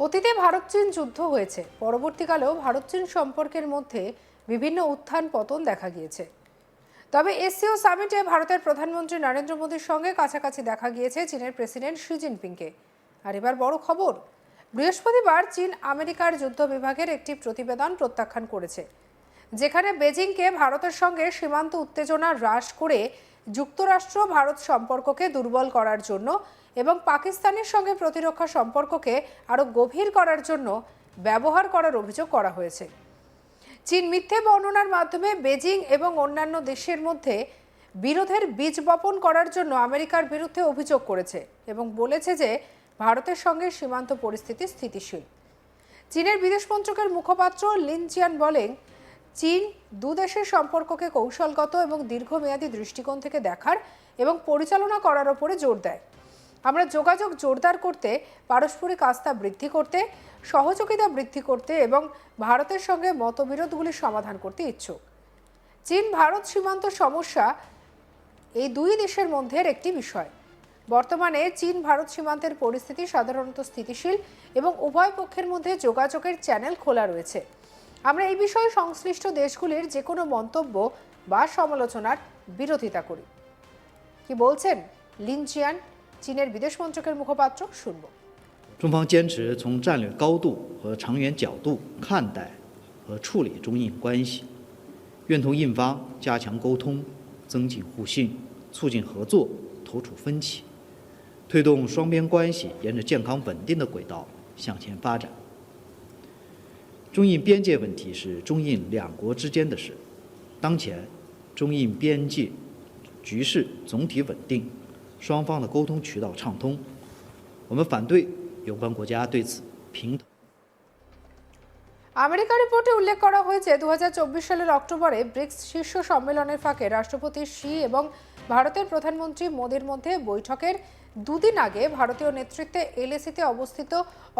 অতীতে ভারত চীন যুদ্ধ হয়েছে, পরবর্তীকালেও ভারত চীন সম্পর্কের মধ্যে বিভিন্ন উত্থান পতন দেখা গিয়েছে। তবে এসসিও সামিটে ভারতের প্রধানমন্ত্রী নরেন্দ্র মোদীর সঙ্গে কাছাকাছি দেখা গিয়েছে চীনের প্রেসিডেন্ট শি জিনপিংকে। আর এবার বড় খবর, বৃহস্পতিবার চীন আমেরিকার যুদ্ধ বিভাগের একটি প্রতিবেদন প্রত্যাখ্যান করেছে, যেখানে বেজিংকে ভারতের সঙ্গে সীমান্ত উত্তেজনা হ্রাস করে যুক্তরাষ্ট্র ভারত সম্পর্ককে দুর্বল করার জন্য এবং পাকিস্তানের সঙ্গে প্রতিরক্ষা সম্পর্ককে আরও গভীর করার জন্য ব্যবহার করার অভিযোগ করা হয়েছে। চীন মিথ্যে বর্ণনার মাধ্যমে বেজিং এবং অন্যান্য দেশের মধ্যে বিরোধের বীজ বপন করার জন্য আমেরিকার বিরুদ্ধে অভিযোগ করেছে এবং বলেছে যে ভারতের সঙ্গে সীমান্ত পরিস্থিতি স্থিতিশীল। চীনের বিদেশ মন্ত্রকের মুখপাত্র লিন জিয়ান বলেন, চীন দু দেশের সম্পর্ককে কৌশলগত এবং দীর্ঘমেয়াদী দৃষ্টিকোণ থেকে দেখার এবং পরিচালনা করার উপরে জোর দেয়। আমরা যোগাযোগ জোরদার করতে, পারস্পরিক আস্থা বৃদ্ধি করতে, সহযোগিতা বৃদ্ধি করতে এবং ভারতের সঙ্গে মতবিরোধগুলি সমাধান করতে ইচ্ছুক। চীন ভারত সীমান্ত সমস্যা এই দুই দেশের মধ্যে একটি বিষয়। বর্তমানে চীন ভারত সীমান্তের পরিস্থিতি সাধারণত স্থিতিশীল এবং উভয় পক্ষের মধ্যে যোগাযোগের চ্যানেল খোলা রয়েছে। আমরা এই বিষয়ে সংশ্লিষ্ট দেশগুলির যে কোনো মন্তব্য বা সমালোচনার বিরোধিতা করি। কি বলছেন লিন জিয়ান, চীনের বিদেশ মন্ত্রকের মুখপাত্র, শুনব। 中方坚持从战略高度和长远角度看待和处理中印关系，愿同印方加强沟通，增进互信，促进合作，投除分歧，推动双边关系沿着健康稳定的轨道向前发展。中印边界问题是中印两国之间的事，当前中印边界局势总体稳定，双方的沟通渠道畅通，我们反对有关国家对此平等。 আমেরিকা রিপোর্টে উল্লেখ করা হয়েছে 2024 সালের অক্টোবরে ব্রিক্স শীর্ষ সম্মেলনের ফাঁকে রাষ্ট্রপতি শি এবং ভারতের প্রধানমন্ত্রী মোদির মধ্যে বৈঠকের দুদিন আগে ভারতীয় নেতৃত্বে এলএসিতে অবস্থিত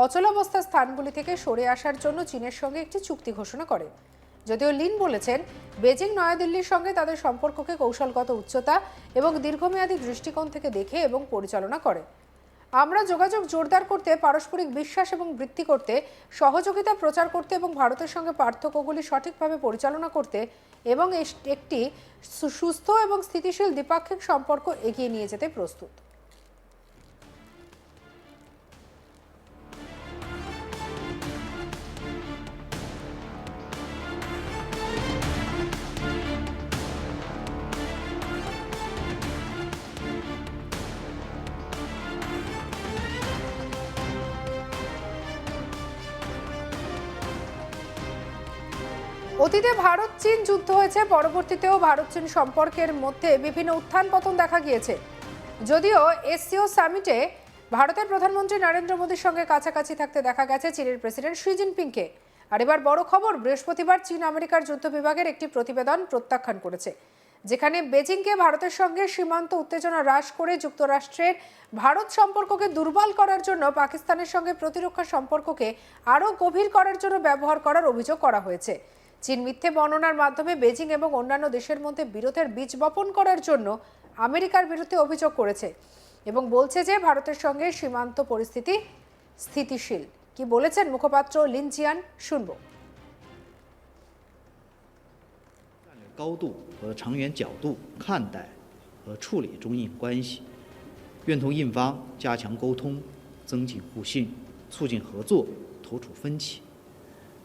অচলাবস্থা স্থানগুলি থেকে সরে আসার জন্য চীনের সঙ্গে একটি চুক্তি ঘোষণা করে। যদিও লিন বলেছেন, বেজিং নয়াদিল্লির সঙ্গে তাদের সম্পর্ককে কৌশলগত উচ্চতা এবং দীর্ঘমেয়াদী দৃষ্টিকোণ থেকে দেখে এবং পরিচালনা করে। আমরা যোগাযোগ জোরদার করতে, পারস্পরিক বিশ্বাস এবং বৃদ্ধি করতে, সহযোগিতা প্রচার করতে এবং ভারতের সঙ্গে পার্থক্যগুলি সঠিকভাবে পরিচালনা করতে এবং একটি সুস্থ এবং স্থিতিশীল দ্বিপাক্ষিক সম্পর্ক এগিয়ে নিয়ে যেতে প্রস্তুত। অতীতে ভারত চীন যুদ্ধ হয়েছে, পরবর্তীতেও ভারত চীন সম্পর্কের মধ্যে বিভিন্ন উত্থান পতন দেখা গিয়েছে। যদিও এসসিও সামিটে ভারতের প্রধানমন্ত্রী নরেন্দ্র মোদীর সঙ্গে কাছাকাছি থাকতে দেখা গেছে চীনের প্রেসিডেন্ট শি জিনপিংকে। আর এবার বড় খবর, বৃহস্পতিবার চীন আমেরিকার যুদ্ধ বিভাগের একটি প্রতিবেদন প্রত্যাখ্যান করেছে, যেখানে বেজিংকে ভারতের সঙ্গে সীমান্ত উত্তেজনা হ্রাস করে যুক্তরাষ্ট্রের ভারত সম্পর্ককে দুর্বল করার জন্য পাকিস্তানের সঙ্গে প্রতিরক্ষা সম্পর্ককে আরও গভীর করার জন্য ব্যবহার করার অভিযোগ করা হয়েছে। চীন মিথ্যে বর্ণনার মাধ্যমে বেজিং এবং অন্যান্য দেশের মধ্যে বিরোধের বীজ বপন করার জন্য আমেরিকার বিরুদ্ধে অভিযোগ করেছে এবং বলছে যে ভারতের সঙ্গে সীমান্ত পরিস্থিতি স্থিতিশীল। কি বলেছেন মুখপাত্র লিন জিয়ান, শুনব। 战略高度和长远角度看待和处理中印关系，愿同印方加强沟通，增进互信，促进合作，投除分歧，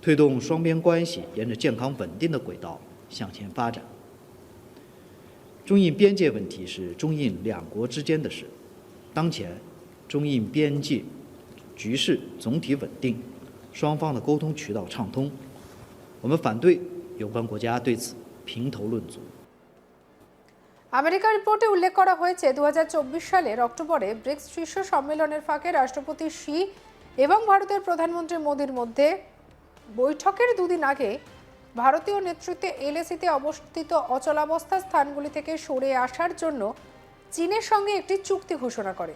推动双边关系沿着健康稳定的轨道向前发展。中印边界问题是中印两国之间的事，当前中印边界局势总体稳定，双方的沟通渠道畅通，我们反对有关国家对此评头论足。 আমেরিকা রিপোর্টে উল্লেখ করা হয়েছে 2024 সালের অক্টোবরে ব্রিক্স শীর্ষ সম্মেলনের ফাঁকে রাষ্ট্রপতি শি এবং ভারতের প্রধানমন্ত্রী মোদির মধ্যে বৈঠকের দুদিন আগে ভারতীয় নেতৃত্বে এলএসিতে অবস্থিত অচলাবস্থা স্থানগুলি থেকে সরে আসার জন্য চীনের সঙ্গে একটি চুক্তি ঘোষণা করে।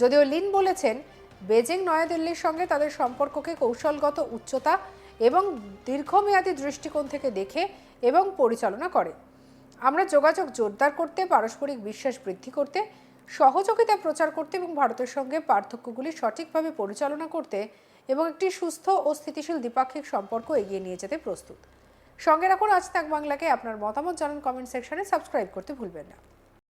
যদিও লিন বলেছেন, বেজিং নয়াদিল্লির সঙ্গে তাদের সম্পর্ককে কৌশলগত উচ্চতা এবং দীর্ঘমেয়াদী দৃষ্টিকোণ থেকে দেখে এবং পরিচালনা করে। আমরা যোগাযোগ জোরদার করতে, পারস্পরিক বিশ্বাস বৃদ্ধি করতে, সহযোগিতা প্রচার করতে এবং ভারতের সঙ্গে পার্থক্যগুলি সঠিকভাবে পরিচালনা করতে এবং একটি সুস্থ ও স্থিতিশীল দ্বিপাক্ষিক সম্পর্ক এগিয়ে নিয়ে যেতে প্রস্তুত। সঙ্গে রাখুন আজ তাক বাংলাকে। আপনার মতামত জানান কমেন্ট সেকশনে, সাবস্ক্রাইব করতে ভুলবেন না।